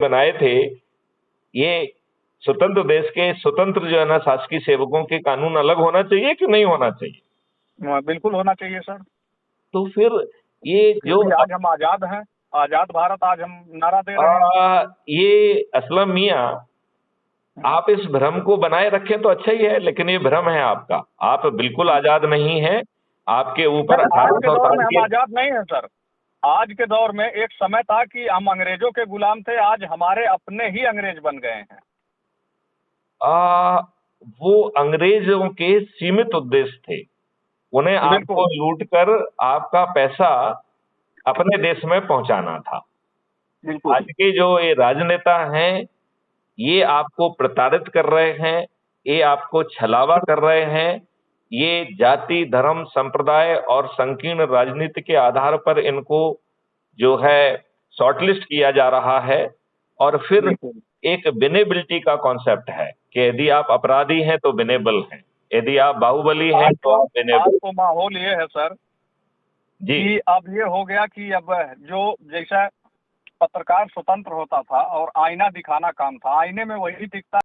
बनाए थे, ये स्वतंत्र देश के स्वतंत्र जो है ना शासकीय सेवकों के कानून अलग होना चाहिए कि नहीं होना चाहिए? बिल्कुल होना चाहिए सर, तो फिर ये जो क्योंकि आज हम आजाद हैं, आजाद भारत आज हम नारा दे रहे हैं। ये असलम मियाँ, आप इस भ्रम को बनाए रखें तो अच्छा ही है, लेकिन ये भ्रम है आपका। आप बिल्कुल आजाद नहीं हैं। आपके ऊपर नहीं, आज के 1800 दौर साल में हम के आजाद नहीं हैं सर। आज के दौर में एक समय था कि हम अंग्रेजों के गुलाम थे, आज हमारे अपने ही अंग्रेज बन गए हैं। आ, वो अंग्रेजों के सीमित उद्देश्य थे। उन्हें आपको बिल्कुल लूट कर आपका पैसा अपने देश में पहुंचाना था। बिल्कुल। आज के जो ये राजनेता हैं, ये आपको प्रताड़ित कर रहे हैं, ये आपको छलावा कर रहे हैं। ये जाति, धर्म, संप्रदाय और संकीर्ण राजनीति के आधार पर इनको जो है शॉर्टलिस्ट किया जा रहा है। और फिर बिल्कुल एक विनेबिलिटी का कॉन्सेप्ट है कि यदि आप अपराधी हैं तो विनेबल हैं, यदि आप बाहुबली हैं आज तो तो आप विनेबल। आज तो माहौल ये है सर जी। कि अब ये हो गया कि अब जो जैसा पत्रकार स्वतंत्र होता था और आईना दिखाना काम था, आईने में वही दिखता